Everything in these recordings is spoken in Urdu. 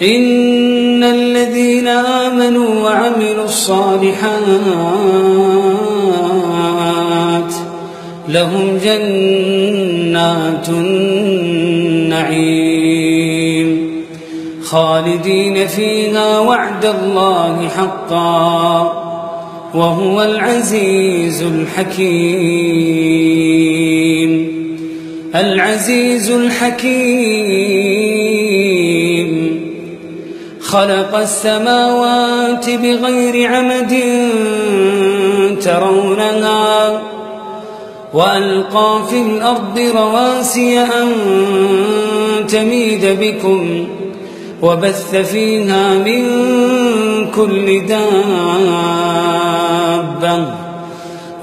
إن الذين آمنوا وعملوا الصالحات لهم جنات النعيم خالدين فيها وعد الله حقا وهو العزيز الحكيم. العزيز الحكيم خلق السماوات بغير عمد ترونها وألقى في الأرض رواسي أن تميد بكم وبث فيها من كل دابة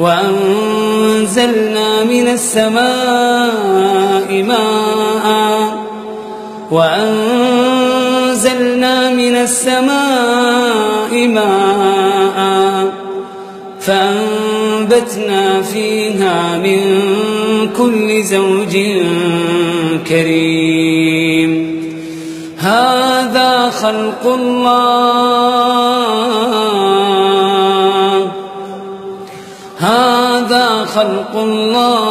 وأنزلنا من السماء ماء فأنبتنا فيها من كل زوج كريم. هذا خلق الله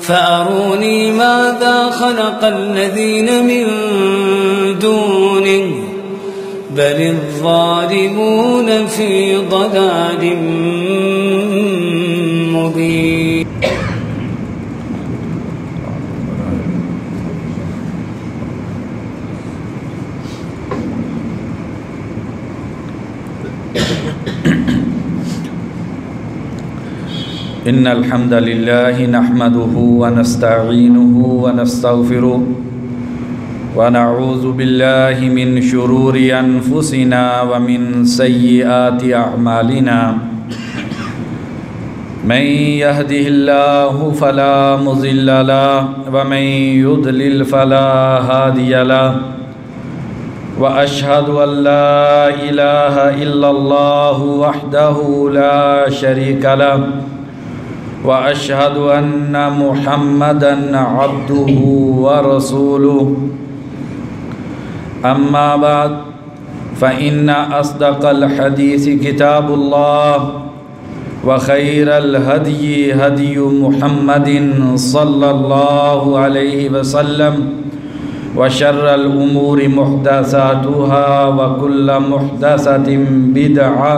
فأروني ماذا خلق الذين من دونه بل الظالمون في ضلال مبين. إن الحمد لله نحمده ونستعينه ونستغفره ونعوذ بالله من شرور أنفسنا ومن سيئات أعمالنا. من يهده الله فلا مضل له ومن يضلل فلا هادي له وأشهد أن لا إله إلا الله وحده لا شريك له وأشهد أن محمدًا عبده ورسوله. أما بعد فإن أصدق الحديث كتاب الله وخير الهدي هدي محمد صلى الله عليه وسلم وشر الأمور محدثاتها وكل محدثة بدعة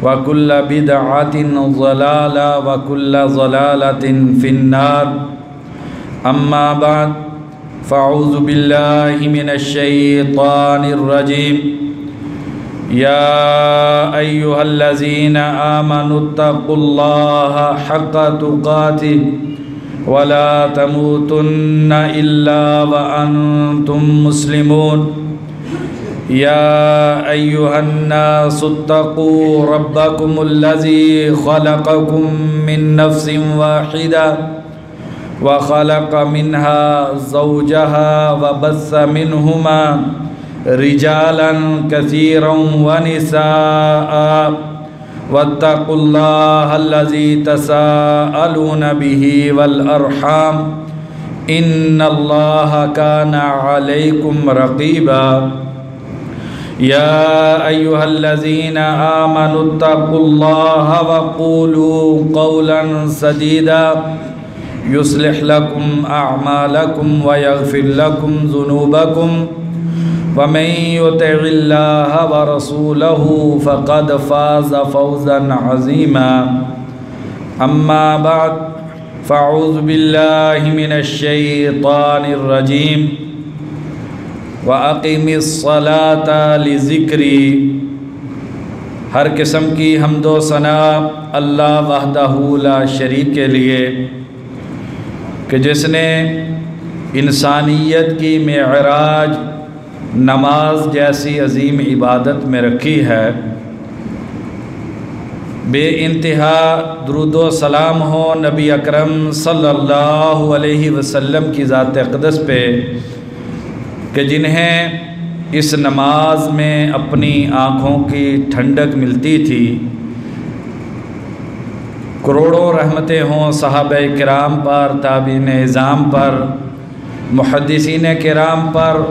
وكل بدعة ضلالة وكل ضلالة في النار. أما بعد فأعوذ بالله من الشيطان الرجيم. يا أيها الذين آمنوا اتقوا الله حق تقاته ولا تموتن إلا وأنتم مسلمون. يا أيها الناس اتقوا ربكم الذي خلقكم من نفس واحدة وخلق منها زوجها وبث منهما رجالا كثيرا ونساء واتقوا الله الذي تساءلون به والأرحام إن الله كان عليكم رقيبا. يا أيها الذين آمنوا اتقوا الله وقولوا قولا سديدا يصلح لكم أعمالكم ويغفر لكم ذنوبكم ومن يطع الله ورسوله فقد فاز فوزا عظيما. أما بعد فأعوذ بالله من الشيطان الرجيم. وَأَقِمِ الصَّلَاةَ لِذِكْرِي. ہر قسم کی حمد و ثنا اللہ وحدہ لا شریک کے لیے کہ جس نے انسانیت کی معراج نماز جیسی عظیم عبادت میں رکھی ہے. بے انتہا درود و سلام ہو نبی اکرم صلی اللہ علیہ وسلم کی ذات اقدس پہ کہ جنہیں اس نماز میں اپنی آنکھوں کی ٹھنڈک ملتی تھی. کروڑوں رحمتیں ہوں صحابہ کرام پر، تابعین اعظام پر محدثین کرام پر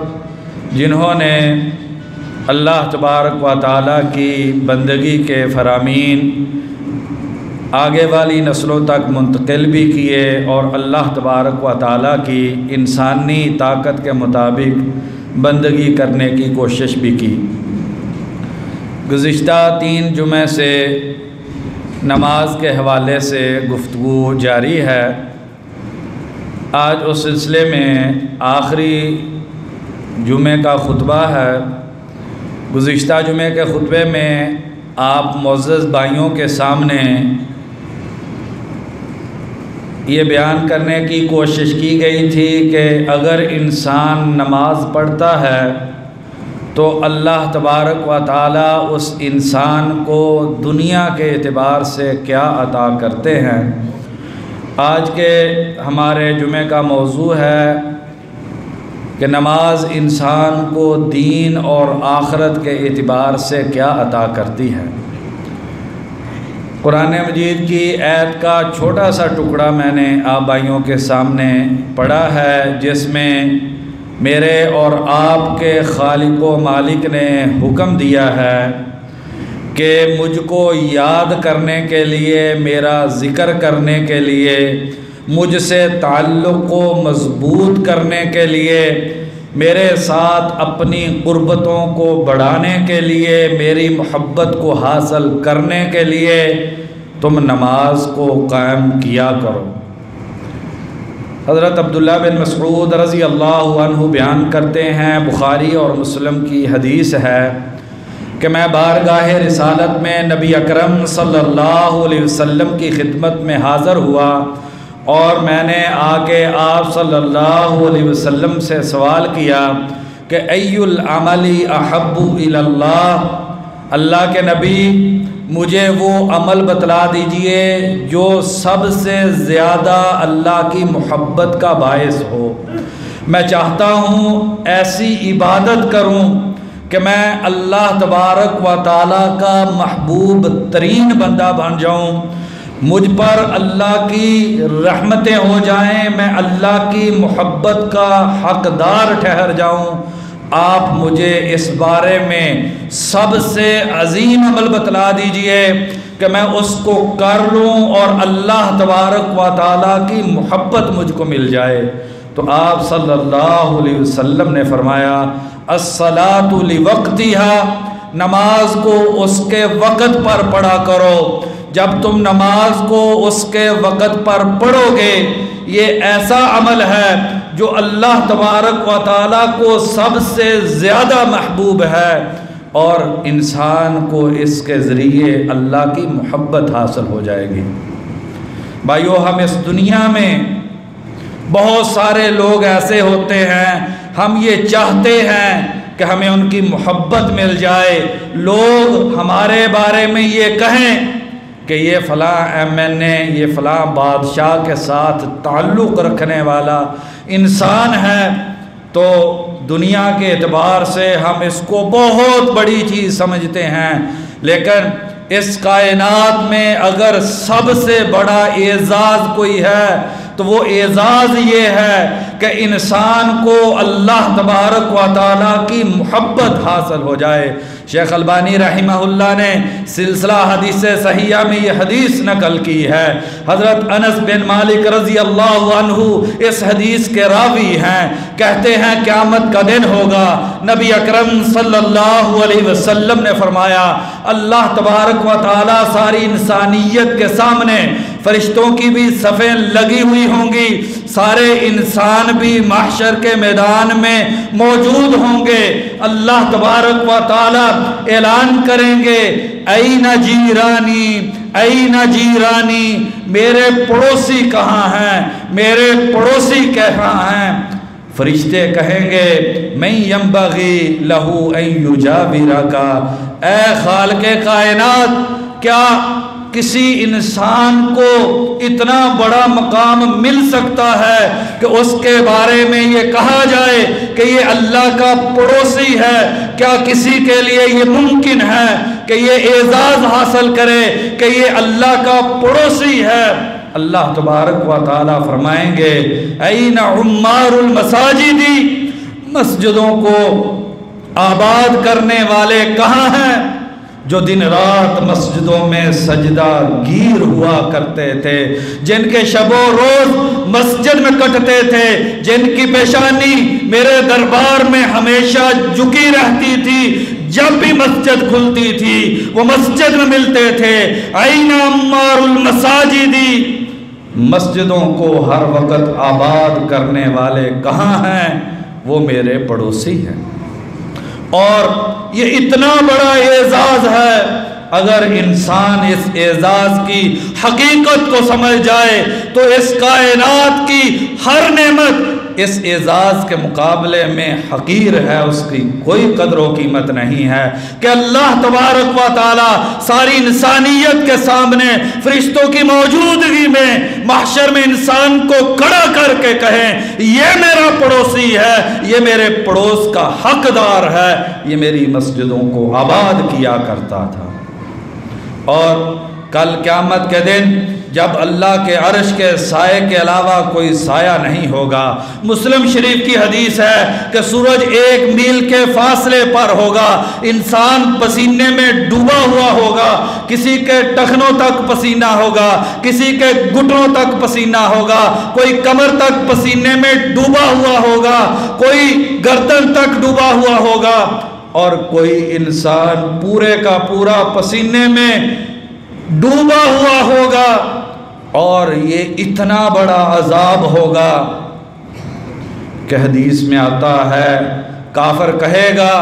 جنہوں نے اللہ تبارک و تعالیٰ کی بندگی کے فرامین آگے والی نسلوں تک منتقل بھی کیے اور اللہ تبارک و تعالیٰ کی انسانی طاقت کے مطابق بندگی کرنے کی کوشش بھی کی۔ گزشتہ 3 جمعے سے نماز کے حوالے سے گفتگو جاری ہے۔ آج اس سلسلے میں آخری جمعے کا خطبہ ہے۔ گزشتہ جمعے کے خطبے میں آپ معزز بھائیوں کے سامنے یہ بیان کرنے کی کوشش کی گئی تھی کہ اگر انسان نماز پڑھتا ہے تو اللہ تبارک و تعالیٰ اس انسان کو دنیا کے اعتبار سے کیا عطا کرتے ہیں۔ آج کے ہمارے جمعے کا موضوع ہے کہ نماز انسان کو دین اور آخرت کے اعتبار سے کیا عطا کرتی ہے۔ قرآن مجید کی آیت کا چھوٹا سا ٹکڑا میں نے آپ بھائیوں کے سامنے پڑھا ہے، جس میں میرے اور آپ کے خالق و مالک نے حکم دیا ہے کہ مجھ کو یاد کرنے کے لیے، میرا ذکر کرنے کے لیے، مجھ سے تعلق کو مضبوط کرنے کے لیے، میرے ساتھ اپنی قربتوں کو بڑھانے کے لیے، میری محبت کو حاصل کرنے کے لیے تم نماز کو قائم کیا کرو۔ حضرت عبداللہ بن مسعود رضی اللہ عنہ بیان کرتے ہیں، بخاری اور مسلم کی حدیث ہے کہ میں بارگاہ رسالت میں نبی اکرم صلی اللہ علیہ وسلم کی خدمت میں حاضر ہوا اور میں نے آ کے آپ صلی اللہ علیہ وسلم سے سوال کیا کہ ای العمل احب الی اللہ، اللہ کے نبی مجھے وہ عمل بتلا دیجئے جو سب سے زیادہ اللہ کی محبت کا باعث ہو۔ میں چاہتا ہوں ایسی عبادت کروں کہ میں اللہ تبارک و تعالیٰ کا محبوب ترین بندہ بن جاؤں، مجھ پر اللہ کی رحمتیں ہو جائیں، میں اللہ کی محبت کا حقدار ٹھہر جاؤں۔ آپ مجھے اس بارے میں سب سے عظیم عمل بتلا دیجئے کہ میں اس کو کر لوں اور اللہ تبارک و تعالیٰ کی محبت مجھ کو مل جائے۔ تو آپ صلی اللہ علیہ وسلم نے فرمایا الصلاۃ لوقتها، نماز کو اس کے وقت پر پڑھا کرو۔ جب تم نماز کو اس کے وقت پر پڑھو گے، یہ ایسا عمل ہے جو اللہ تبارک و تعالیٰ کو سب سے زیادہ محبوب ہے اور انسان کو اس کے ذریعے اللہ کی محبت حاصل ہو جائے گی۔ بھائیو، ہم اس دنیا میں بہت سارے لوگ ایسے ہوتے ہیں، ہم یہ چاہتے ہیں کہ ہمیں ان کی محبت مل جائے، لوگ ہمارے بارے میں یہ کہیں کہ یہ فلاں ایم این اے، یہ فلاں بادشاہ کے ساتھ تعلق رکھنے والا انسان ہے، تو دنیا کے اعتبار سے ہم اس کو بہت بڑی چیز سمجھتے ہیں۔ لیکن اس کائنات میں اگر سب سے بڑا اعزاز کوئی ہے تو وہ اعزاز یہ ہے کہ انسان کو اللہ تبارک و تعالیٰ کی محبت حاصل ہو جائے۔ شیخ البانی رحمہ اللہ نے سلسلہ حدیث صحیحہ میں یہ حدیث نقل کی ہے۔ حضرت انس بن مالک رضی اللہ عنہ اس حدیث کے راوی ہیں، کہتے ہیں قیامت کا دن ہوگا، نبی اکرم صلی اللہ علیہ وسلم نے فرمایا اللہ تبارک و تعالیٰ ساری انسانیت کے سامنے، فرشتوں کی بھی صفیں لگی ہوئی ہوں گی، سارے انسان بھی محشر کے میدان میں موجود ہوں گے، اللہ تبارک و تعالیٰ اعلان کریں گے این جیرانی این جیرانی، میرے پڑوسی کہاں ہیں، میرے پڑوسی کہاں ہیں؟ فرشتے کہیں گے من ینبغی لہو ان یجاورک، اے خالق کائنات، کیا کسی انسان کو اتنا بڑا مقام مل سکتا ہے کہ اس کے بارے میں یہ کہا جائے کہ یہ اللہ کا پڑوسی ہے؟ کیا کسی کے لیے یہ ممکن ہے کہ یہ اعزاز حاصل کرے کہ یہ اللہ کا پڑوسی ہے؟ اللہ تبارک و تعالیٰ فرمائیں گے این عمار المساجد، مسجدوں کو آباد کرنے والے کہاں ہیں؟ جو دن رات مسجدوں میں سجدہ گیر ہوا کرتے تھے، جن کے شب و روز مسجد میں کٹتے تھے، جن کی پیشانی میرے دربار میں ہمیشہ جھکی رہتی تھی، جب بھی مسجد کھلتی تھی وہ مسجد میں ملتے تھے۔ این عمار المساجد، مسجدوں کو ہر وقت آباد کرنے والے کہاں ہیں؟ وہ میرے پڑوسی ہیں۔ اور یہ اتنا بڑا اعزاز ہے، اگر انسان اس اعزاز کی حقیقت کو سمجھ جائے تو اس کائنات کی ہر نعمت اس اعزاز کے مقابلے میں حقیر ہے، اس کی کوئی قدر و قیمت نہیں ہے کہ اللہ تبارک و تعالی ساری انسانیت کے سامنے فرشتوں کی موجودگی میں محشر میں انسان کو کھڑا کر کے کہیں یہ میرا پڑوسی ہے، یہ میرے پڑوس کا حقدار ہے، یہ میری مسجدوں کو آباد کیا کرتا تھا۔ اور کل قیامت کے دن جب اللہ کے عرش کے سائے کے علاوہ کوئی سایہ نہیں ہوگا، مسلم شریف کی حدیث ہے کہ سورج 1 میل کے فاصلے پر ہوگا، انسان پسینے میں ڈوبا ہوا ہوگا، کسی کے ٹخنوں تک پسینہ ہوگا، کسی کے گھٹنوں تک پسینہ ہوگا، کوئی کمر تک پسینے میں ڈوبا ہوا ہوگا، کوئی گردن تک ڈوبا ہوا ہوگا، اور کوئی انسان پورے کا پورا پسینے میں ڈوبا ہوا ہوگا۔ اور یہ اتنا بڑا عذاب ہوگا کہ حدیث میں آتا ہے کافر کہے گا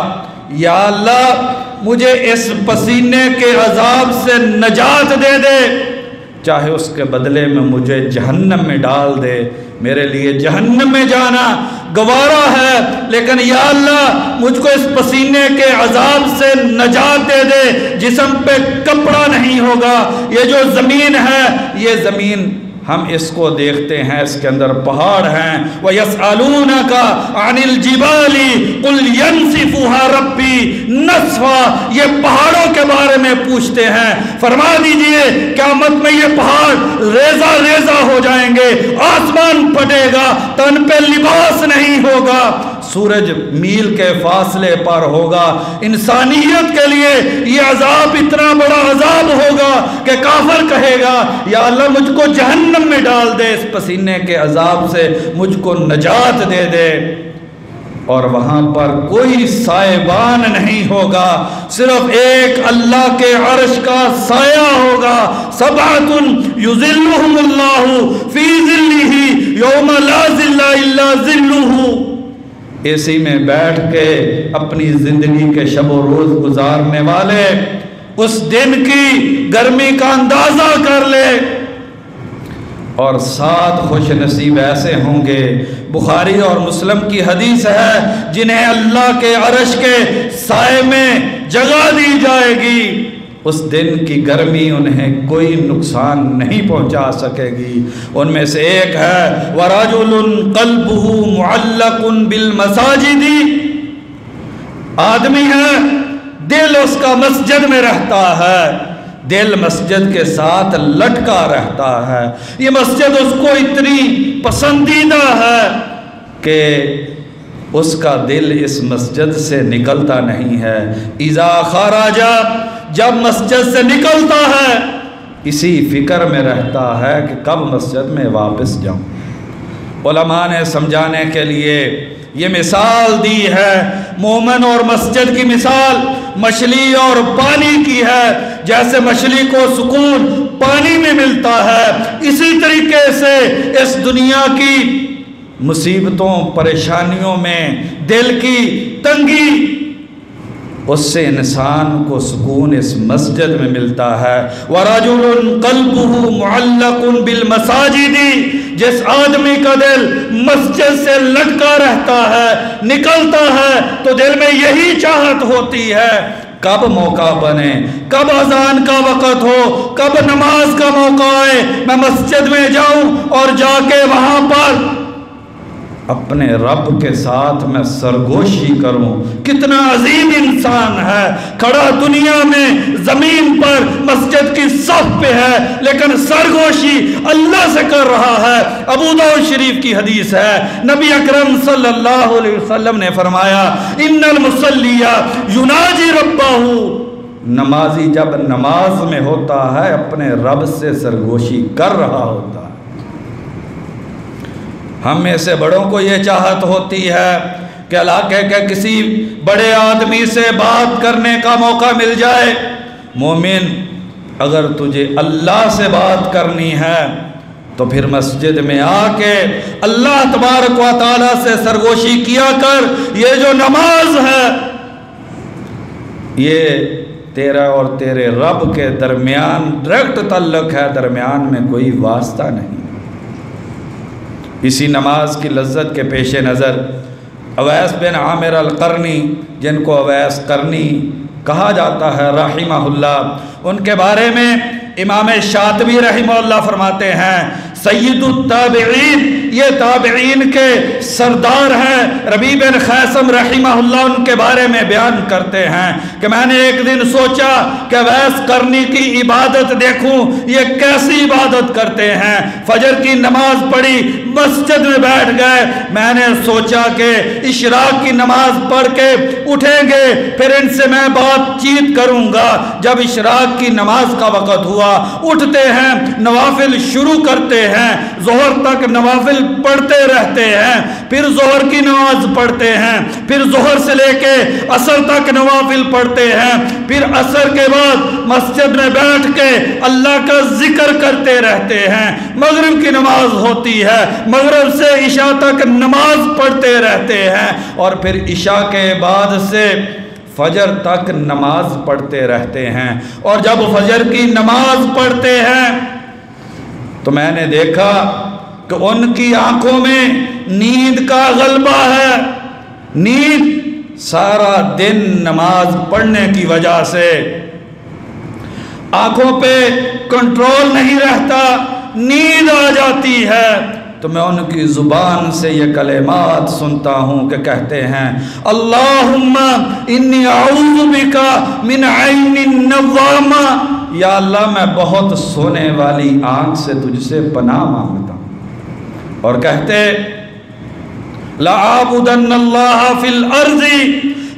یا اللہ مجھے اس پسینے کے عذاب سے نجات دے دے، چاہے اس کے بدلے میں مجھے جہنم میں ڈال دے، میرے لیے جہنم میں جانا گوارا ہے، لیکن یا اللہ مجھ کو اس پسینے کے عذاب سے نجات دے دے، جسم پہ کپڑا نہیں ہوگا، یہ جو زمین ہے یہ زمین ہم اس کو دیکھتے ہیں، اس کے اندر پہاڑ ہیں، وَيَسْأَلُونَكَ عَنِ الْجِبَالِ قُلْ يَنْسِفُهَا رَبِّي نَسْفًا، یہ پہاڑوں کے بارے میں پوچھتے ہیں، فرما دیجئے قیامت میں یہ پہاڑ ریزہ ریزہ ہو جائیں گے، آسمان پھٹے گا، تن پہ لباس نہیں ہوگا، سورج میل کے فاصلے پر ہوگا۔ انسانیت کے لیے یہ عذاب اتنا بڑا عذاب ہوگا کہ کافر کہے گا یا اللہ مجھ کو جہنم میں ڈال دے، اس پسینے کے عذاب سے مجھ کو نجات دے دے۔ اور وہاں پر کوئی سائبان نہیں ہوگا، صرف ایک اللہ کے عرش کا سایہ ہوگا۔ سبعۃ یظلھم اللہ فی ظلہ یوم لا ظل الا ظلہ، اے سی میں بیٹھ کے اپنی زندگی کے شب و روز گزارنے والے اس دن کی گرمی کا اندازہ کر لے۔ اور 7 خوش نصیب ایسے ہوں گے، بخاری اور مسلم کی حدیث ہے، جنہیں اللہ کے عرش کے سائے میں جگہ دی جائے گی، اس دن کی گرمی انہیں کوئی نقصان نہیں پہنچا سکے گی۔ ان میں سے ایک ہے وَرَجُلٌ قَلْبُهُ مُعَلَّقٌ بِالْمَسَاجِدِ، آدمی ہے دل اس کا مسجد میں رہتا ہے، دل مسجد کے ساتھ لٹکا رہتا ہے، یہ مسجد اس کو اتنی پسندیدہ ہے کہ اس کا دل اس مسجد سے نکلتا نہیں ہے۔ اذا خرج، جب مسجد سے نکلتا ہے اسی فکر میں رہتا ہے کہ کب مسجد میں واپس جاؤں۔ علماء نے سمجھانے کے لیے یہ مثال دی ہے، مومن اور مسجد کی مثال مچھلی اور پانی کی ہے، جیسے مچھلی کو سکون پانی میں ملتا ہے، اسی طریقے سے اس دنیا کی مصیبتوں پریشانیوں میں دل کی تنگی، اس سے انسان کو سکون اس مسجد میں ملتا ہے۔ وَرَجُلٌ قَلْبُهُ مُعَلَّقٌ بِالْمَسَاجِدِ، جس آدمی کا دل مسجد سے لٹکا رہتا ہے، نکلتا ہے تو دل میں یہی چاہت ہوتی ہے کب موقع بنے، کب اذان کا وقت ہو، کب نماز کا موقع آئے، میں مسجد میں جاؤں اور جا کے وہاں پر اپنے رب کے ساتھ میں سرگوشی کروں۔ کتنا عظیم انسان ہے، کھڑا دنیا میں زمین پر مسجد کی صف پہ ہے لیکن سرگوشی اللہ سے کر رہا ہے۔ ابو داؤد شریف کی حدیث ہے، نبی اکرم صلی اللہ علیہ وسلم نے فرمایا ان المصلی یناجی ربہ، نمازی جب نماز میں ہوتا ہے اپنے رب سے سرگوشی کر رہا ہوتا ہے۔ ہم میں سے بڑوں کو یہ چاہت ہوتی ہے کہ علاقے کے کسی بڑے آدمی سے بات کرنے کا موقع مل جائے۔ مومن، اگر تجھے اللہ سے بات کرنی ہے تو پھر مسجد میں آ کے اللہ تبارک و تعالیٰ سے سرگوشی کیا کر۔ یہ جو نماز ہے یہ تیرا اور تیرے رب کے درمیان ڈائریکٹ تعلق ہے، درمیان میں کوئی واسطہ نہیں۔ اسی نماز کی لذت کے پیش نظر اویس بن عامر القرنی، جن کو اویس قرنی کہا جاتا ہے رحمہ اللہ، ان کے بارے میں امام شاطبی رحمہ اللہ فرماتے ہیں سید التابعین، یہ تابعین کے سردار ہیں۔ ربیع بن خیثم رحمہ اللہ ان کے بارے میں بیان کرتے ہیں کہ میں نے ایک دن سوچا کہ اویس قرنی کی عبادت دیکھوں، یہ کیسی عبادت کرتے ہیں۔ فجر کی نماز پڑھی، مسجد میں بیٹھ گئے۔ میں نے سوچا کہ اشراق کی نماز پڑھ کے اٹھیں گے، پھر ان سے میں بات چیت کروں گا۔ جب اشراق کی نماز کا وقت ہوا، اٹھتے ہیں، نوافل شروع کرتے ہیں، ظہر تک نوافل پڑھتے رہتے ہیں، پھر ظہر کی نماز پڑھتے ہیں، پھر ظہر سے لے کے عصر تک نوافل پڑھتے ہیں، پھر عصر کے بعد مسجد میں بیٹھ کے اللہ کا ذکر کرتے رہتے ہیں۔ مغرب کی نماز ہوتی ہے، مغرب سے عشاء تک نماز پڑھتے رہتے ہیں، اور پھر عشاء کے بعد سے فجر تک نماز پڑھتے رہتے ہیں۔ اور جب فجر کی نماز پڑھتے ہیں تو میں نے دیکھا کہ ان کی آنکھوں میں نیند کا غلبہ ہے۔ نیند سارا دن نماز پڑھنے کی وجہ سے آنکھوں پہ کنٹرول نہیں رہتا، نیند آ جاتی ہے۔ تو میں ان کی زبان سے یہ کلمات سنتا ہوں کہ کہتے ہیں اللہم انی اعوذ بک من عین النوامہ، یا اللہ میں بہت سونے والی آنکھ سے تجھ سے پناہ مانگتا ہوں۔ اور کہتے لَأَعْبُدَنَّ اللَّهَ فِي الْأَرْضِ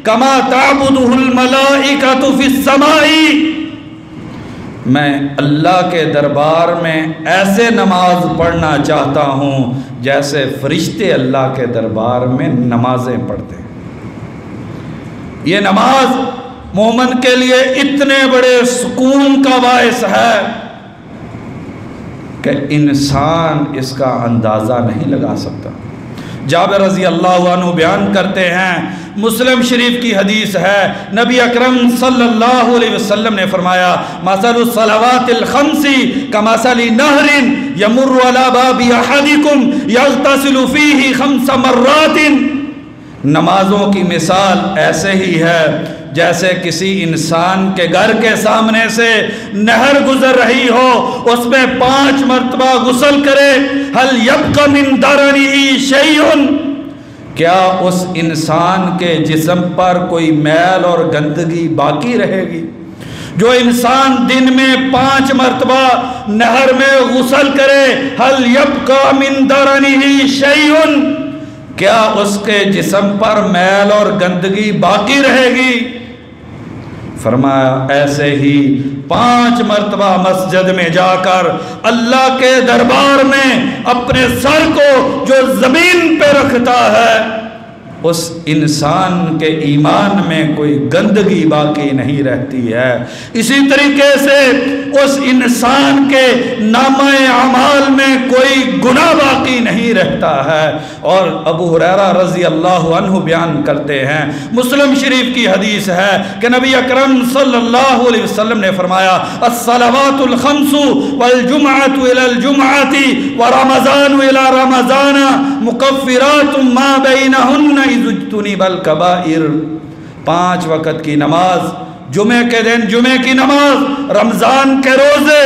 كَمَا تَعْبُدُهُ الْمَلَائِكَةُ فِي السَّمَاءِ، میں اللہ کے دربار میں ایسے نماز پڑھنا چاہتا ہوں جیسے فرشتے اللہ کے دربار میں نمازیں پڑھتے ہیں۔ یہ نماز مومن کے لیے اتنے بڑے سکون کا باعث ہے کہ انسان اس کا اندازہ نہیں لگا سکتا۔ جابر رضی اللہ عنہ بیان کرتے ہیں، مسلم شریف کی حدیث ہے، نبی اکرم صلی اللہ علیہ وسلم نے فرمایا مثل الصلوات الخمس کمثل نہر یمر علی باب احدکم یغتسل فیہ 5 مرات، نمازوں کی مثال ایسے ہی ہے جیسے کسی انسان کے گھر کے سامنے سے نہر گزر رہی ہو، اس میں 5 مرتبہ غسل کرے، هل يبقى من درنه شيء، کیا اس انسان کے جسم پر کوئی میل اور گندگی باقی رہے گی؟ جو انسان دن میں 5 مرتبہ نہر میں غسل کرے هل يبقى من درنه شيء، کیا اس کے جسم پر میل اور گندگی باقی رہے گی؟ فرمایا ایسے ہی 5 مرتبہ مسجد میں جا کر اللہ کے دربار میں اپنے سر کو جو زمین پہ رکھتا ہے، اس انسان کے ایمان میں کوئی گندگی باقی نہیں رہتی ہے۔ اسی طریقے سے اس انسان کے نامہ اعمال میں کوئی گناہ باقی نہیں رہتا ہے۔ اور ابو ہریرہ رضی اللہ عنہ بیان کرتے ہیں، مسلم شریف کی حدیث ہے کہ نبی اکرم صلی اللہ علیہ وسلم نے فرمایا الصلوات الخمس والجمعۃ الی الجمعۃ ورمضان الی رمضان مکفرات ما بینہن اذ اجتنب الکبائر، 5 وقت کی نماز، جمعہ کے دن جمعہ کی نماز، رمضان کے روزے،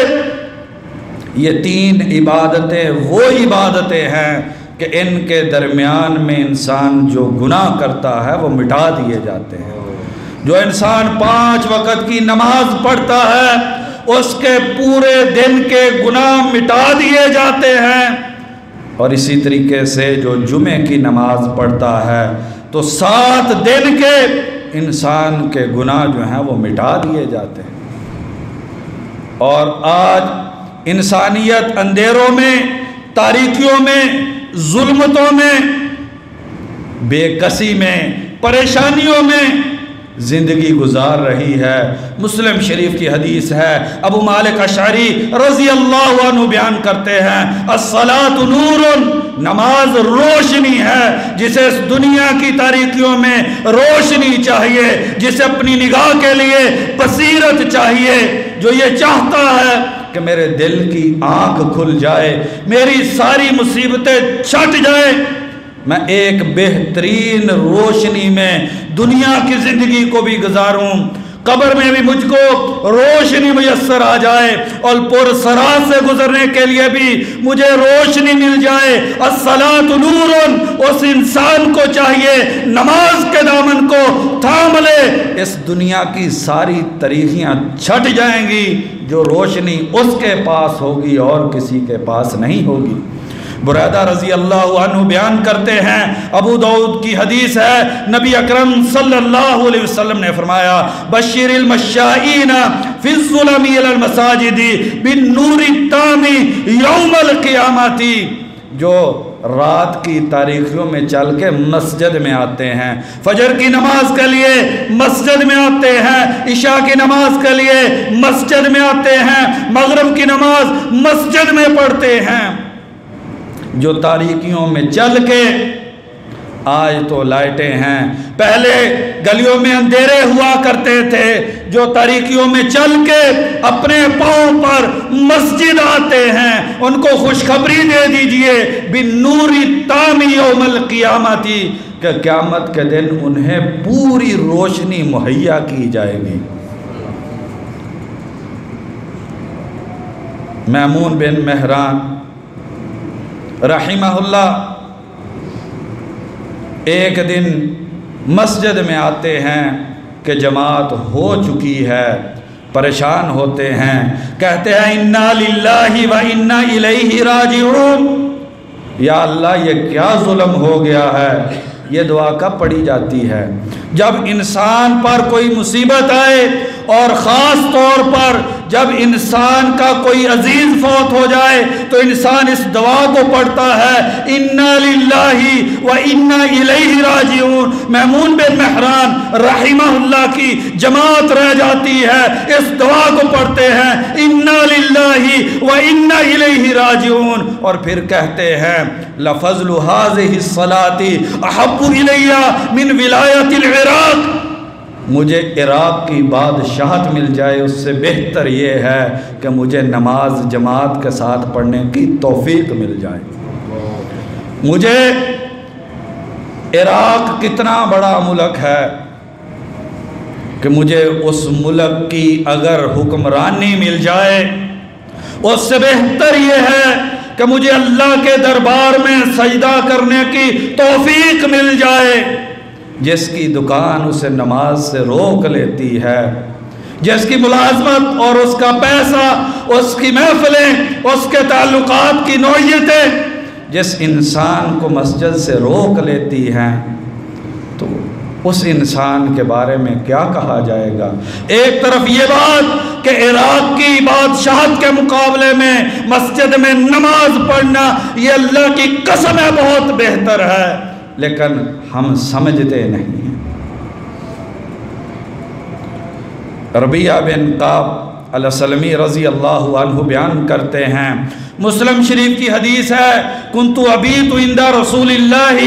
یہ 3 عبادتیں وہ عبادتیں ہیں کہ ان کے درمیان میں انسان جو گناہ کرتا ہے وہ مٹا دیے جاتے ہیں۔ جو انسان 5 وقت کی نماز پڑھتا ہے اس کے پورے دن کے گناہ مٹا دیے جاتے ہیں، اور اسی طریقے سے جو جمعے کی نماز پڑھتا ہے تو 7 دن کے انسان کے گناہ جو ہیں وہ مٹا دیے جاتے ہیں۔ اور آج انسانیت اندھیروں میں، تاریکیوں میں، ظلمتوں میں، بے کسی میں، پریشانیوں میں زندگی گزار رہی ہے۔ مسلم شریف کی حدیث ہے، ابو مالک اشعری رضی اللہ عنہ بیان کرتے ہیں، الصلاۃ نور، نماز روشنی ہے، جسے اس دنیا کی تاریکیوں میں روشنی چاہیے، جسے اپنی نگاہ کے لیے بصیرت چاہیے، جو یہ چاہتا ہے کہ میرے دل کی آنکھ کھل جائے، میری ساری مصیبتیں چھٹ جائیں، میں ایک بہترین روشنی میں دنیا کی زندگی کو بھی گزاروں، قبر میں بھی مجھ کو روشنی میسر آ جائے، اور پرسرات سے گزرنے کے لیے بھی مجھے روشنی مل جائے۔ الصلاۃ نور، اس انسان کو چاہیے نماز کے دامن کو تھام لے، اس دنیا کی ساری تاریکیاں چھٹ جائیں گی، جو روشنی اس کے پاس ہوگی اور کسی کے پاس نہیں ہوگی۔ بریدہ رضی اللہ عنہ بیان کرتے ہیں، ابو داؤد کی حدیث ہے، نبی اکرم صلی اللہ علیہ وسلم نے فرمایا، بشر المشائین فی الظلم الی المساجد بالنور التام یوم القیامت، جو رات کی تاریکیوں میں چل کے مسجد میں آتے ہیں، فجر کی نماز کے لیے مسجد میں آتے ہیں، عشاء کی نماز کے لیے مسجد میں آتے ہیں، مغرب کی نماز مسجد میں پڑھتے ہیں، جو تاریکیوں میں چل کے، آج تو لائٹیں ہیں، پہلے گلیوں میں اندھیرے ہوا کرتے تھے، جو تاریکیوں میں چل کے اپنے پاؤں پر مسجد آتے ہیں، ان کو خوشخبری دے دیجئے بالنور التام یوم القیامت، کہ قیامت کے دن انہیں پوری روشنی مہیا کی جائے گی۔ میمون بن مہران رحمہ اللہ ایک دن مسجد میں آتے ہیں کہ جماعت ہو چکی ہے، پریشان ہوتے ہیں، کہتے ہیں انا للہ و انا الیہ راجعون، یا اللہ یہ کیا ظلم ہو گیا ہے۔ یہ دعا کب پڑھی جاتی ہے؟ جب انسان پر کوئی مصیبت آئے، اور خاص طور پر جب انسان کا کوئی عزیز فوت ہو جائے تو انسان اس دعا کو پڑھتا ہے، انا للہ و انا الیہ راجعون۔ میمون بن مہران رحمہ اللہ کی جماعت رہ جاتی ہے، اس دعا کو پڑھتے ہیں، انا للہ و انا الیہ راجعون، اور پھر کہتے ہیں لفضل هذه الصلاة احب الی من ولایت العراق، مجھے عراق کی بادشاہت مل جائے اس سے بہتر یہ ہے کہ مجھے نماز جماعت کے ساتھ پڑھنے کی توفیق مل جائے۔ مجھے عراق کتنا بڑا ملک ہے کہ مجھے اس ملک کی اگر حکمرانی مل جائے، اس سے بہتر یہ ہے کہ مجھے اللہ کے دربار میں سجدہ کرنے کی توفیق مل جائے۔ جس کی دکان اسے نماز سے روک لیتی ہے، جس کی ملازمت اور اس کا پیسہ، اس کی محفلیں، اس کے تعلقات کی نوعیتیں جس انسان کو مسجد سے روک لیتی ہیں، تو اس انسان کے بارے میں کیا کہا جائے گا؟ ایک طرف یہ بات کہ عراق کی بادشاہت کے مقابلے میں مسجد میں نماز پڑھنا یہ اللہ کی قسم ہے بہت بہتر ہے، لیکن ہم سمجھتے نہیں ہیں۔ ربیہ بن کعب الاسلمی رضی اللہ عنہ بیان کرتے ہیں، مسلم شریف کی حدیث ہے، کنت ابیت عند رسول اللہ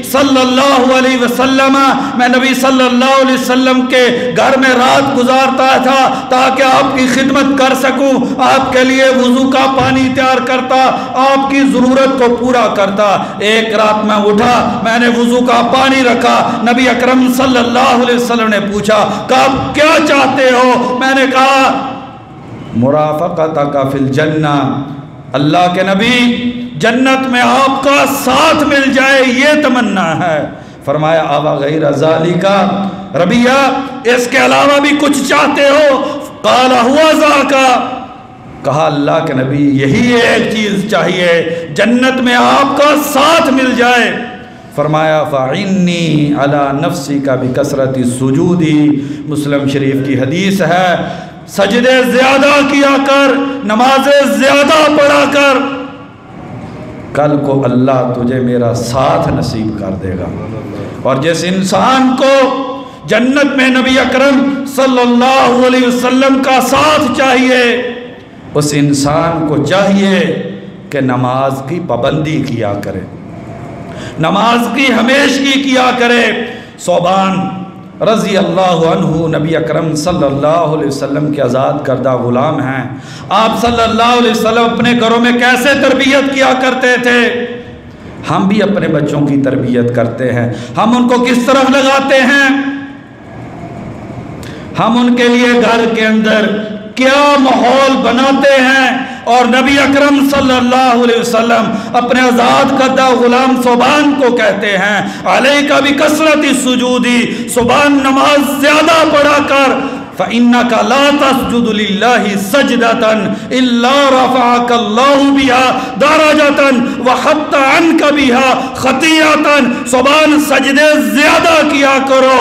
صلی اللہ علیہ وسلم، میں نبی صلی اللہ علیہ وسلم کے گھر میں رات گزارتا تھا تاکہ آپ کی خدمت کر سکوں، آپ کے لیے وضو کا پانی تیار کرتا، آپ کی ضرورت کو پورا کرتا۔ ایک رات میں اٹھا، میں نے وضو کا پانی رکھا، نبی اکرم صلی اللہ علیہ وسلم نے پوچھا کہ آپ کیا چاہتے ہو؟ میں نے کہا مرافقتک فی الجنہ، اللہ کے نبی جنت میں آپ کا ساتھ مل جائے، یہ تمنا ہے۔ فرمایا آوا غیر ذالکا، ربیہ اس کے علاوہ بھی کچھ چاہتے ہو؟ قال ہوا ذاکا، کہا اللہ کے نبی یہی ایک چیز چاہیے، جنت میں آپ کا ساتھ مل جائے۔ فرمایا فَعِنِّي عَلَى نَفْسِكَ بِكَثْرَةِ السُّجُودِ، مسلم شریف کی حدیث ہے، سجدے زیادہ کیا کر، نمازیں زیادہ پڑھا کر، کل کو اللہ تجھے میرا ساتھ نصیب کر دے گا۔ اور جس انسان کو جنت میں نبی اکرم صلی اللہ علیہ وسلم کا ساتھ چاہیے، اس انسان کو چاہیے کہ نماز کی پابندی کیا کرے، نماز کی ہمیشگی کیا کرے۔ صوبان رضی اللہ عنہ نبی اکرم صلی اللہ علیہ وسلم کے آزاد کردہ غلام ہیں۔ آپ صلی اللہ علیہ وسلم اپنے گھروں میں کیسے تربیت کیا کرتے تھے؟ ہم بھی اپنے بچوں کی تربیت کرتے ہیں، ہم ان کو کس طرف لگاتے ہیں؟ ہم ان کے لیے گھر کے اندر کیا ماحول بناتے ہیں؟ اور نبی اکرم صلی اللہ علیہ وسلم اپنے آزاد کردہ غلام صوبان کو کہتے ہیں علیک بکثرت السجود، صوبان نماز زیادہ پڑھا کر، فَإِنَّكَ لَا تَسْجُدُ لِلَّهِ سَجْدَةً إِلَّا رَفَعَكَ اللَّهُ بِهَا دَرَجَةً وَحَطَّ عَنْكَ بِهَا خَطِيئَةً۔ صوبان سجدے زیادہ کیا کرو،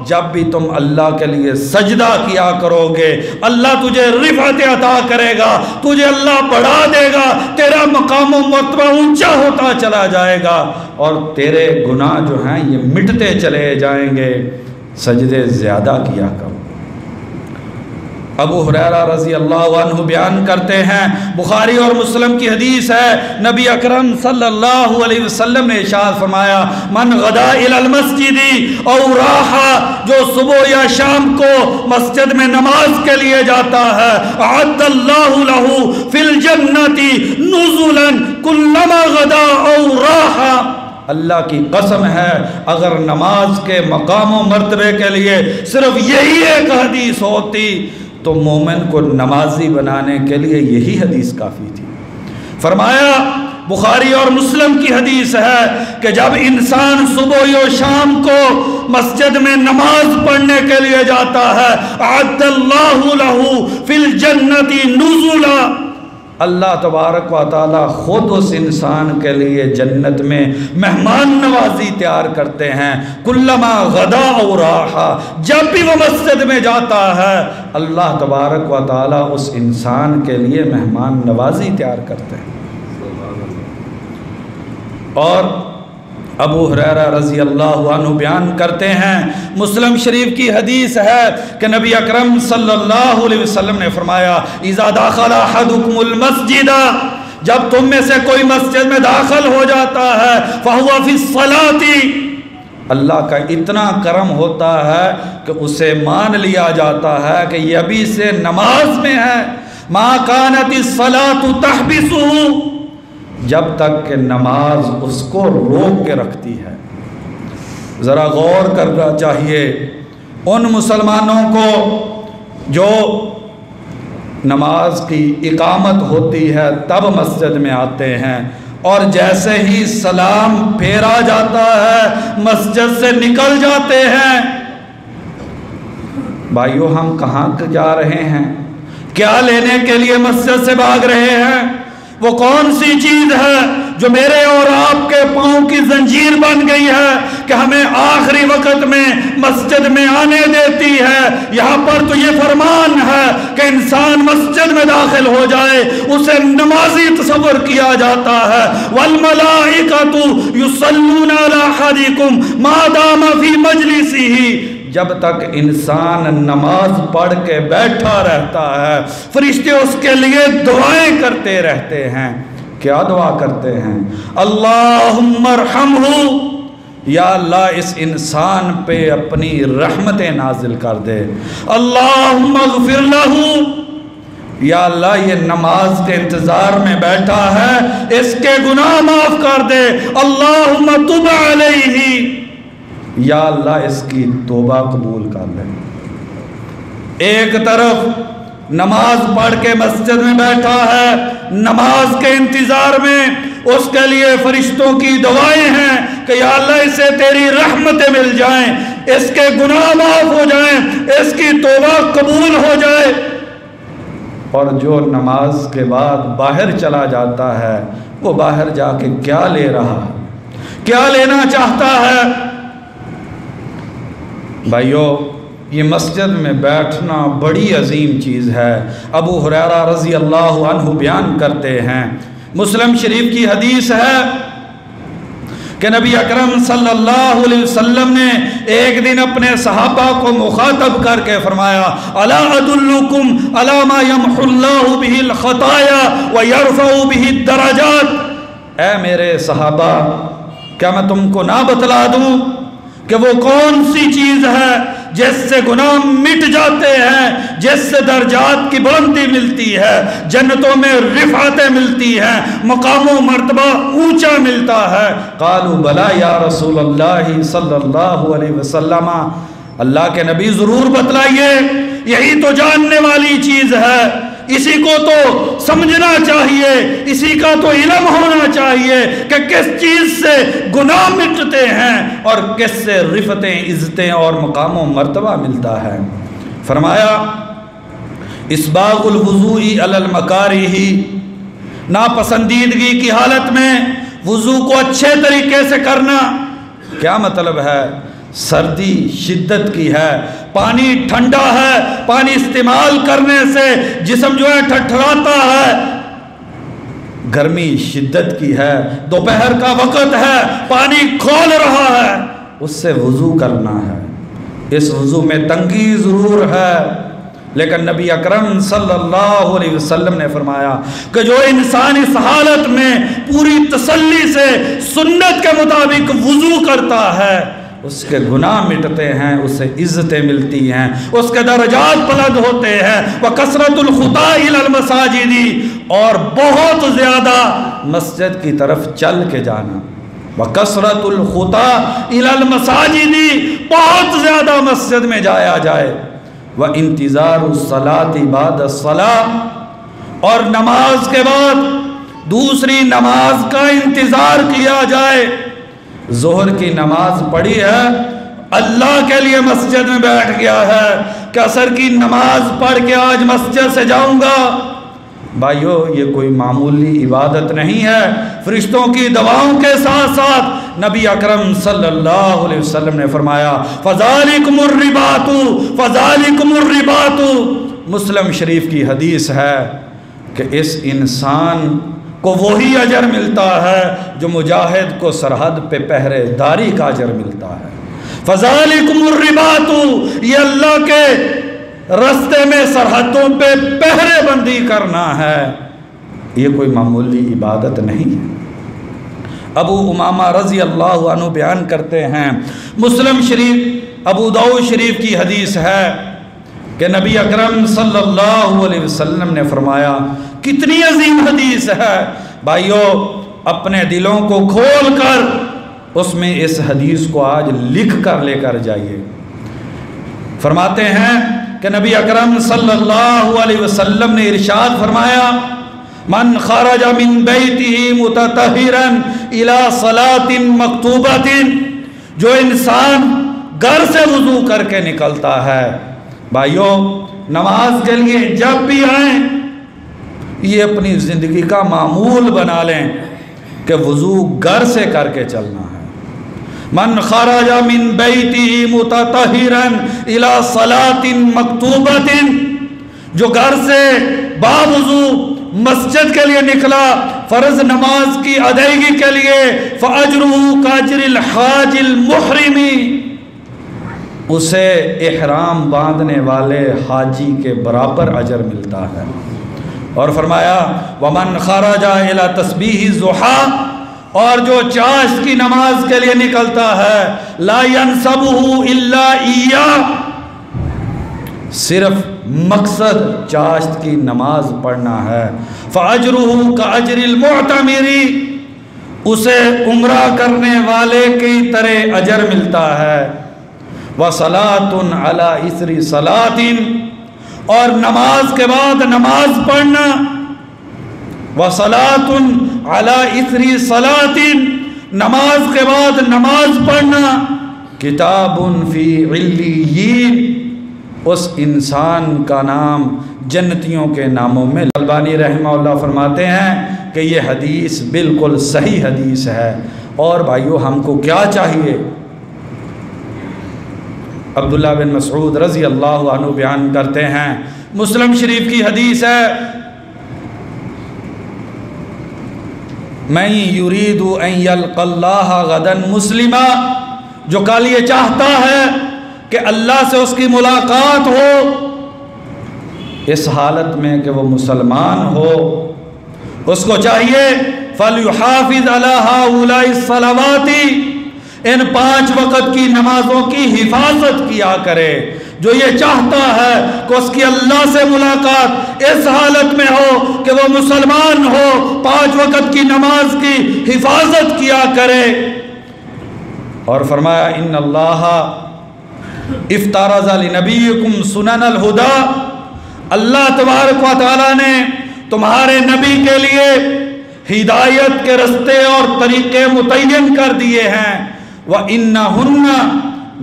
جب بھی تم اللہ کے لیے سجدہ کیا کرو گے اللہ تجھے رفعت عطا کرے گا، تجھے اللہ بڑھا دے گا، تیرا مقام و مرتبہ اونچا ہوتا چلا جائے گا اور تیرے گناہ جو ہیں یہ مٹتے چلے جائیں گے۔ سجدے زیادہ کیا کرو۔ ابو ہریرہ رضی اللہ عنہ بیان کرتے ہیں، بخاری اور مسلم کی حدیث ہے، نبی اکرم صلی اللہ علیہ وسلم نے ارشاد فرمایا من غدا الی المسجد او راحا، جو صبح یا شام کو مسجد میں نماز کے لیے جاتا ہے، اعد اللہ لہ فی الجنت نزلا کلما غدا او راحا، اللہ کی قسم ہے اگر نماز کے مقام و مرتبے کے لیے صرف یہی ایک حدیث ہوتی تو مومن کو نمازی بنانے کے لیے یہی حدیث کافی تھی۔ فرمایا بخاری اور مسلم کی حدیث ہے کہ جب انسان صبح و شام کو مسجد میں نماز پڑھنے کے لیے جاتا ہے اعد اللہ لہ فی الجنت نزلا، اللہ تبارک و تعالی خود اس انسان کے لیے جنت میں مہمان نوازی تیار کرتے ہیں۔ کلما غدا او راحا، جب بھی وہ مسجد میں جاتا ہے اللہ تبارک و تعالی اس انسان کے لیے مہمان نوازی تیار کرتے ہیں۔ اور ابو ہریرہ رضی اللہ عنہ بیان کرتے ہیں، مسلم شریف کی حدیث ہے کہ نبی اکرم صلی اللہ علیہ وسلم نے فرمایا اذا دخل احدکم المسجد، جب تم میں سے کوئی مسجد میں داخل ہو جاتا ہے فہو فی الصلاۃ، اللہ کا اتنا کرم ہوتا ہے کہ اسے مان لیا جاتا ہے کہ یہ ابھی سے نماز میں ہے، ما کانت الصلاۃ تحبسہ، جب تک کہ نماز اس کو روک کے رکھتی ہے۔ ذرا غور کرنا چاہیے ان مسلمانوں کو جو نماز کی اقامت ہوتی ہے تب مسجد میں آتے ہیں اور جیسے ہی سلام پھیرا جاتا ہے مسجد سے نکل جاتے ہیں۔ بھائیو ہم کہاں جا رہے ہیں؟ کیا لینے کے لیے مسجد سے بھاگ رہے ہیں؟ وہ کون سی چیز ہے جو میرے اور آپ کے پاؤں کی زنجیر بن گئی ہے کہ ہمیں آخری وقت میں مسجد میں آنے دیتی ہے؟ یہاں پر تو یہ فرمان ہے کہ انسان مسجد میں داخل ہو جائے اسے نمازی تصور کیا جاتا ہے۔ والملائکۃ یصلون علی احدکم ما دام فی مجلسہ، جب تک انسان نماز پڑھ کے بیٹھا رہتا ہے فرشتے اس کے لیے دعائیں کرتے رہتے ہیں۔ کیا دعا کرتے ہیں؟ اللہم ارحمہ، یا اللہ اس انسان پہ اپنی رحمتیں نازل کر دے۔ اللہم اغفر لہ، یا اللہ یہ نماز کے انتظار میں بیٹھا ہے اس کے گناہ معاف کر دے۔ اللہم تب علیہ، یا اللہ اس کی توبہ قبول کر لے۔ ایک طرف نماز پڑھ کے مسجد میں بیٹھا ہے نماز کے انتظار میں، اس کے لیے فرشتوں کی دعائیں ہیں کہ یا اللہ اسے تیری رحمتیں مل جائیں، اس کے گناہ معاف ہو جائیں، اس کی توبہ قبول ہو جائے۔ اور جو نماز کے بعد باہر چلا جاتا ہے وہ باہر جا کے کیا لے رہا ہے، کیا لینا چاہتا ہے؟ بھائیو، یہ مسجد میں بیٹھنا بڑی عظیم چیز ہے۔ ابو ہریرہ رضی اللہ عنہ بیان کرتے ہیں، مسلم شریف کی حدیث ہے کہ نبی اکرم صلی اللہ علیہ وسلم نے ایک دن اپنے صحابہ کو مخاطب کر کے فرمایا، الا ادلکم علی ما یمحو اللہ بہ الخطایا ویرفع بہ الدرجات، اے میرے صحابہ کیا میں تم کو نہ بتلا دوں کہ وہ کون سی چیز ہے جس سے گناہ مٹ جاتے ہیں، جس سے درجات کی بلندی ملتی ہے، جنتوں میں رفعتیں ملتی ہیں، مقام و مرتبہ اونچا ملتا ہے؟ قالوا بلا یا رسول اللہ صلی اللہ علیہ وسلم، اللہ کے نبی ضرور بتلائیے، یہی تو جاننے والی چیز ہے، اسی کو تو سمجھنا چاہیے، اسی کا تو علم ہونا چاہیے کہ کس چیز سے گناہ مٹتے ہیں اور کس سے رفعتیں، عزتیں اور مقام و مرتبہ ملتا ہے۔ فرمایا اسباغ الوضوء علی المکارہ، ناپسندیدگی کی حالت میں وضو کو اچھے طریقے سے کرنا۔ کیا مطلب ہے؟ سردی شدت کی ہے، پانی ٹھنڈا ہے، پانی استعمال کرنے سے جسم جو ہے ٹھٹھراتا ہے، گرمی شدت کی ہے، دوپہر کا وقت ہے، پانی کھول رہا ہے، اس سے وضو کرنا ہے۔ اس وضو میں تنگی ضرور ہے، لیکن نبی اکرم صلی اللہ علیہ وسلم نے فرمایا کہ جو انسان اس حالت میں پوری تسلی سے سنت کے مطابق وضو کرتا ہے اس کے گناہ مٹتے ہیں، اسے عزتیں ملتی ہیں، اس کے درجات بلند ہوتے ہیں۔ وَكَثْرَةُ الْخُطَىٰ إِلَى الْمَسَاجِدِ، اور بہت زیادہ مسجد کی طرف چل کے جانا۔ وَكَثْرَةُ الْخُطَىٰ إِلَى الْمَسَاجِدِ، بہت زیادہ مسجد میں جایا جائے۔ وَإِنْتِظَارُ الصَّلَاةِ بَعْدَ الصَّلَاةِ، اور نماز کے بعد دوسری نماز کا انتظار کیا جائے۔ ظہر کی نماز پڑھی ہے، اللہ کے لیے مسجد میں بیٹھ گیا ہے کہ عصر کی نماز پڑھ کے آج مسجد سے جاؤں گا۔ بھائیو، یہ کوئی معمولی عبادت نہیں ہے۔ فرشتوں کی دعاؤں کے ساتھ ساتھ نبی اکرم صلی اللہ علیہ وسلم نے فرمایا فَذَلِكُمُ الرِّبَاطُ فَذَلِكُمُ الرِّبَاطُ، مسلم شریف کی حدیث ہے کہ اس انسان کو وہی اجر ملتا ہے جو مجاہد کو سرحد پہ پہرے داری کا اجر ملتا ہے۔ فَذَلِكُمُ الرِّبَاطُ، یہ اللہ کے رستے میں سرحدوں پہ پہرے بندی کرنا ہے، یہ کوئی معمولی عبادت نہیں ہے۔ ابو امامہ رضی اللہ عنہ بیان کرتے ہیں، مسلم شریف ابو داؤد شریف کی حدیث ہے کہ نبی اکرم صلی اللہ علیہ وسلم نے فرمایا، کتنی عظیم حدیث ہے بھائیو، اپنے دلوں کو کھول کر اس میں اس حدیث کو آج لکھ کر لے کر جائیے۔ فرماتے ہیں کہ نبی اکرم صلی اللہ علیہ وسلم نے ارشاد فرمایا، من خرج من بیتہ متطہرا الی صلاۃ مکتوبۃ، جو انسان گھر سے وضو کر کے نکلتا ہے، بھائیو نماز کے لیے جب بھی آئیں یہ اپنی زندگی کا معمول بنا لیں کہ وضو گھر سے کر کے چلنا ہے۔ من خرج من بیتہ متطہرا الی صلاۃ مکتوبۃ، جو گھر سے باوضو مسجد کے لیے نکلا فرض نماز کی ادائیگی کے لیے، فاجرہ کاجر الحاج المحرم، اسے احرام باندھنے والے حاجی کے برابر اجر ملتا ہے۔ اور فرمایا ومن خرج الی تسبیح الضحیٰ، اور جو چاشت کی نماز کے لیے نکلتا ہے، لا ینصبہ الا ایاہ، صرف مقصد چاشت کی نماز پڑھنا ہے، فاجرہ کاجر المعتمر، اسے عمرہ کرنے والے کی طرح اجر ملتا ہے۔ وَصَلَاةٌ عَلَىٰ إِثْرِ صَلَاةٍ، اور نماز کے بعد نماز پڑھنا، وَصَلَاةٌ علی اثری صلاۃ، نماز کے بعد نماز پڑھنا، کتاب فی علیین، اس انسان کا نام جنتیوں کے ناموں میں۔ البانی رحمہ اللہ فرماتے ہیں کہ یہ حدیث بالکل صحیح حدیث ہے۔ اور بھائیو ہم کو کیا چاہیے؟ عبداللہ بن مسعود رضی اللہ عنہ بیان کرتے ہیں، مسلم شریف کی حدیث ہے، من یرید ان یلقی اللہ غدا مسلما، جو کل یہ چاہتا ہے کہ اللہ سے اس کی ملاقات ہو اس حالت میں کہ وہ مسلمان ہو، اس کو چاہیے فَلْيُحَافِظْ عَلَىٰ هَٰؤُلَاءِ الصَّلَوَاتِ، ان 5 وقت کی نمازوں کی حفاظت کیا کرے۔ جو یہ چاہتا ہے کہ اس کی اللہ سے ملاقات اس حالت میں ہو کہ وہ مسلمان ہو، 5 وقت کی نماز کی حفاظت کیا کرے۔ اور فرمایا ان اللہ افترض لنبیکم سنن الہدی، اللہ تبارک و تعالیٰ نے تمہارے نبی کے لیے ہدایت کے رستے اور طریقے متعین کر دیے ہیں۔ وَإِنَّهُنَّ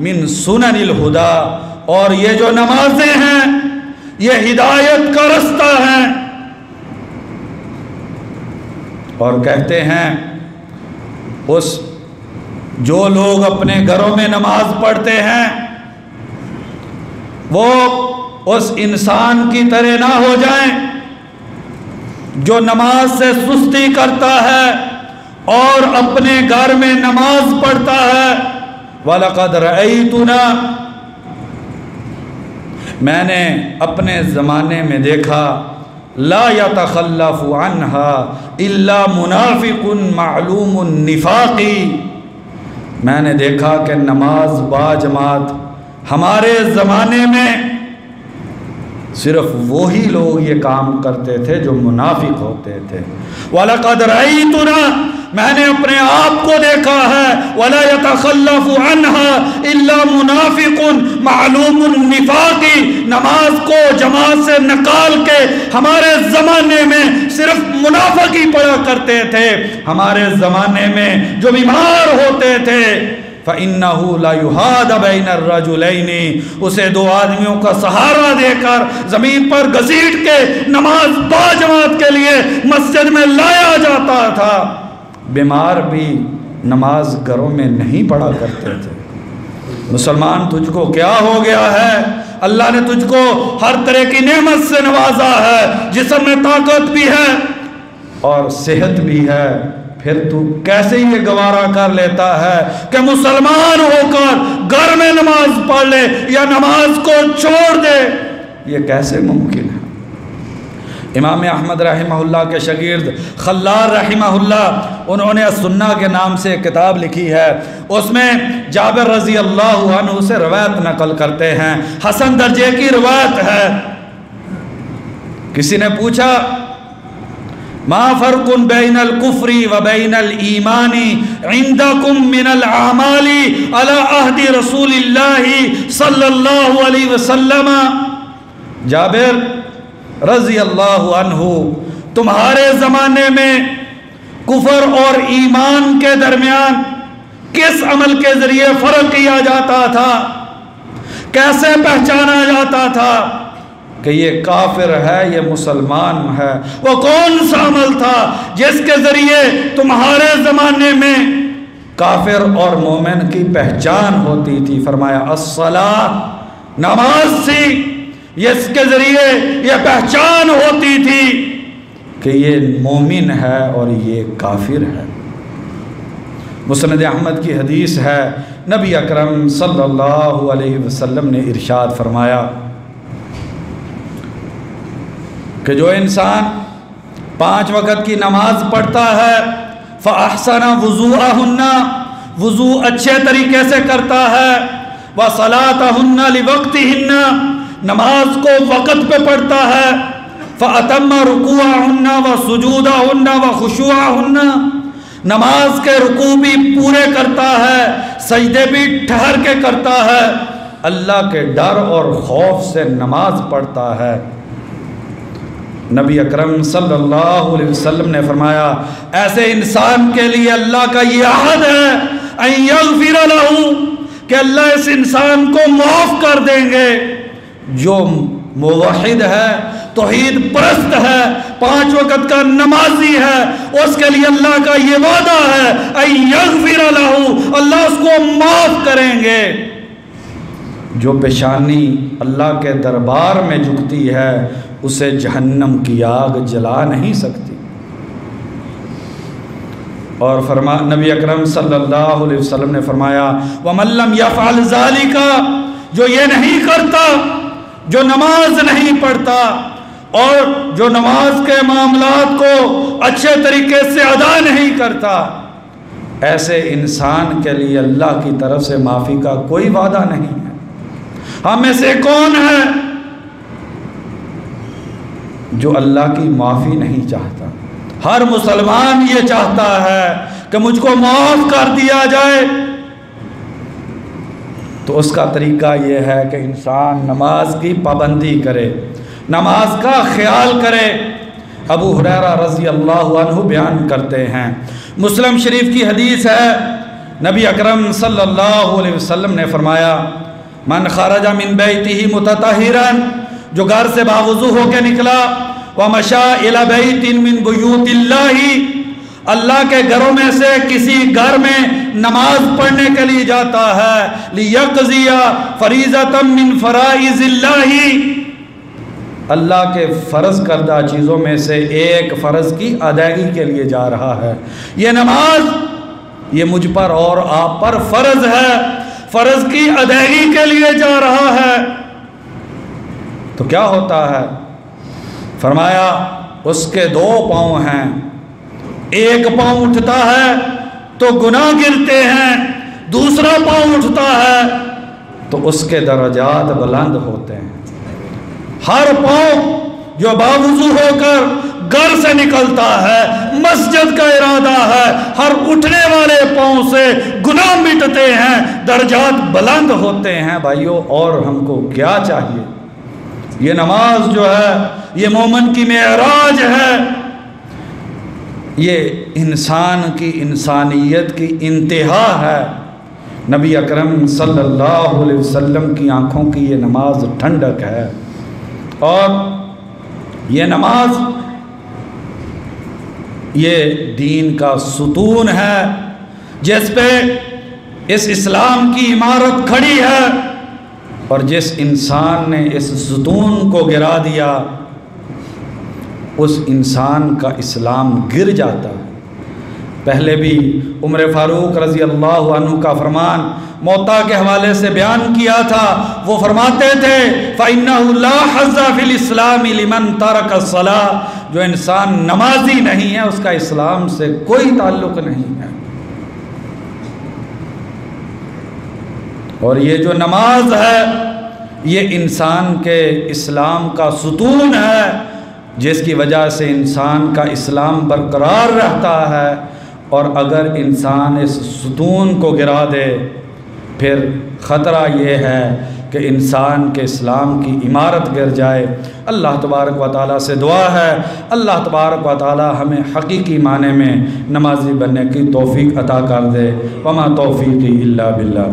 مِن سُنَنِ الْهُدَىٰ، اور یہ جو نمازیں ہیں یہ ہدایت کا رستہ ہیں۔ اور کہتے ہیں اس جو لوگ اپنے گھروں میں نماز پڑھتے ہیں وہ اس انسان کی طرح نہ ہو جائیں جو نماز سے سستی کرتا ہے اور اپنے گھر میں نماز پڑھتا ہے۔ وَلَقَدْ رَأَيْتُنَا، میں نے اپنے زمانے میں دیکھا، لا يتخلف عنها الا منافق معلوم النفاق، میں نے دیکھا کہ نماز باجماعت ہمارے زمانے میں صرف وہی لوگ یہ کام کرتے تھے جو منافق ہوتے تھے۔ وَلَقَدْ رَأَيْتُنَا، میں نے اپنے آپ کو دیکھا ہے، وَلَا يَتَخَلَّفُ عَنْهَا إِلَّا مُنَافِقٌ مَعْلُومُ النِّفَاقِ، نماز کو جماعت سے نکال کے ہمارے زمانے میں صرف منافق ہی پڑھا کرتے تھے۔ ہمارے زمانے میں جو بیمار ہوتے تھے فَإِنَّهُ لَا يُحَادَ بَيْنَ الرَّجُلَيْنِ، اسے 2 آدمیوں کا سہارا دے کر زمین پر گھسیٹ کے نماز باجماعت کے لیے مسجد میں لایا جاتا تھا۔ بیمار بھی نماز گھروں میں نہیں پڑھا کرتے تھے۔ مسلمان تجھ کو کیا ہو گیا ہے؟ اللہ نے تجھ کو ہر طرح کی نعمت سے نوازا ہے، جسم میں طاقت بھی ہے اور صحت بھی ہے، پھر تو کیسے یہ گوارا کر لیتا ہے کہ مسلمان ہو کر گھر میں نماز پڑھ لے یا نماز کو چھوڑ دے؟ یہ کیسے ممکن ہے؟ امام احمد رحمہ اللہ کے شاگرد خلال رحمہ اللہ، انہوں نے السنہ کے نام سے کتاب لکھی ہے، اس میں جابر رضی اللہ عنہ سے روایت نقل کرتے ہیں، حسن درجے کی روایت ہے۔ کسی نے پوچھا ما فرق بین الکفر و بین الایمان عندکم من الاعمال علی عہد رسول اللہ صلی اللہ علیہ وسلم، جابر رضی اللہ عنہ تمہارے زمانے میں کفر اور ایمان کے درمیان کس عمل کے ذریعے فرق کیا جاتا تھا، کیسے پہچانا جاتا تھا کہ یہ کافر ہے یہ مسلمان ہے؟ وہ کون سا عمل تھا جس کے ذریعے تمہارے زمانے میں کافر اور مومن کی پہچان ہوتی تھی؟ فرمایا الصلاۃ، نماز سی، اس کے ذریعے یہ پہچان ہوتی تھی کہ یہ مومن ہے اور یہ کافر ہے۔ مسند احمد کی حدیث ہے، نبی اکرم صلی اللہ علیہ وسلم نے ارشاد فرمایا کہ جو انسان 5 وقت کی نماز پڑھتا ہے فَأَحْسَنَ وُضُوءَهُنَّ، وضو اچھے طریقے سے کرتا ہے، وَصَلَاتَهُنَّ لِوَقْتِهِنَّ، نماز کو وقت پہ پڑھتا ہے، فَأَتَمَّ رُكُوعَهُنَّ وَسُجُودَهُنَّ وَخُشُوعَهُنَّ، نماز کے رکوع بھی پورے کرتا ہے، سجدے بھی ٹھہر کے کرتا ہے، اللہ کے ڈر اور خوف سے نماز پڑھتا ہے۔ نبی اکرم صلی اللہ علیہ وسلم نے فرمایا ایسے انسان کے لیے اللہ کا یہ عہد ہے ان یغفر لہ کہ اللہ اس انسان کو معاف کر دیں گے جو موحد ہے، توحید پرست ہے، 5 وقت کا نمازی ہے، اس کے لیے اللہ کا یہ وعدہ ہے ان یغفر لہ اللہ اس کو معاف کریں گے۔ جو پیشانی اللہ کے دربار میں جھکتی ہے اسے جہنم کی آگ جلا نہیں سکتی۔ اور نبی اکرم صلی اللہ علیہ وسلم نے فرمایا وَمَن لَّمْ يَفْعَلْ ذَلِكَ جو یہ نہیں کرتا، جو نماز نہیں پڑھتا اور جو نماز کے معاملات کو اچھے طریقے سے ادا نہیں کرتا، ایسے انسان کے لیے اللہ کی طرف سے معافی کا کوئی وعدہ نہیں ہے۔ ہم میں سے کون ہے جو اللہ کی معافی نہیں چاہتا؟ ہر مسلمان یہ چاہتا ہے کہ مجھ کو معاف کر دیا جائے۔ تو اس کا طریقہ یہ ہے کہ انسان نماز کی پابندی کرے، نماز کا خیال کرے۔ ابو ہریرہ رضی اللہ عنہ بیان کرتے ہیں، مسلم شریف کی حدیث ہے، نبی اکرم صلی اللہ علیہ وسلم نے فرمایا من خرج من بیتہ متطہرا جو گھر سے باوضو ہو کے نکلا، ومشى الى بیت من بیوت اللہ کے گھروں میں سے کسی گھر میں نماز پڑھنے کے لیے جاتا ہے، لیقضی فریضۃ من فرائض اللہ کے فرض کردہ چیزوں میں سے ایک فرض کی ادائیگی کے لیے جا رہا ہے۔ یہ نماز یہ مجھ پر اور آپ پر فرض ہے، فرض کی ادائیگی کے لیے جا رہا ہے۔ تو کیا ہوتا ہے؟ فرمایا اس کے 2 پاؤں ہیں، ایک پاؤں اٹھتا ہے تو گناہ گرتے ہیں، دوسرا پاؤں اٹھتا ہے تو اس کے درجات بلند ہوتے ہیں۔ ہر پاؤں جو باوضو ہو کر گھر سے نکلتا ہے، مسجد کا ارادہ ہے، ہر اٹھنے والے پاؤں سے گناہ مٹتے ہیں، درجات بلند ہوتے ہیں۔ بھائیو اور ہم کو کیا چاہیے؟ یہ نماز جو ہے یہ مومن کی معراج ہے، یہ انسان کی انسانیت کی انتہا ہے۔ نبی اکرم صلی اللہ علیہ وسلم کی آنکھوں کی یہ نماز ٹھنڈک ہے، اور یہ نماز یہ دین کا ستون ہے جس پہ اس اسلام کی عمارت کھڑی ہے، اور جس انسان نے اس ستون کو گرا دیا اس انسان کا اسلام گر جاتا ہے۔ پہلے بھی عمر فاروق رضی اللہ عنہ کا فرمان موطا کے حوالے سے بیان کیا تھا، وہ فرماتے تھے فَإِنَّهُ لَا حَظَّ فِي الْإِسْلَامِ لِمَنْ تَرَكَ الصَّلَاةَ جو انسان نمازی نہیں ہے اس کا اسلام سے کوئی تعلق نہیں ہے۔ اور یہ جو نماز ہے یہ انسان کے اسلام کا ستون ہے، جس کی وجہ سے انسان کا اسلام برقرار رہتا ہے، اور اگر انسان اس ستون کو گرا دے پھر خطرہ یہ ہے کہ انسان کے اسلام کی عمارت گر جائے۔ اللہ تبارک و تعالیٰ سے دعا ہے اللہ تبارک و تعالیٰ ہمیں حقیقی معنی میں نمازی بننے کی توفیق عطا کر دے۔ وما توفیقی الا باللہ۔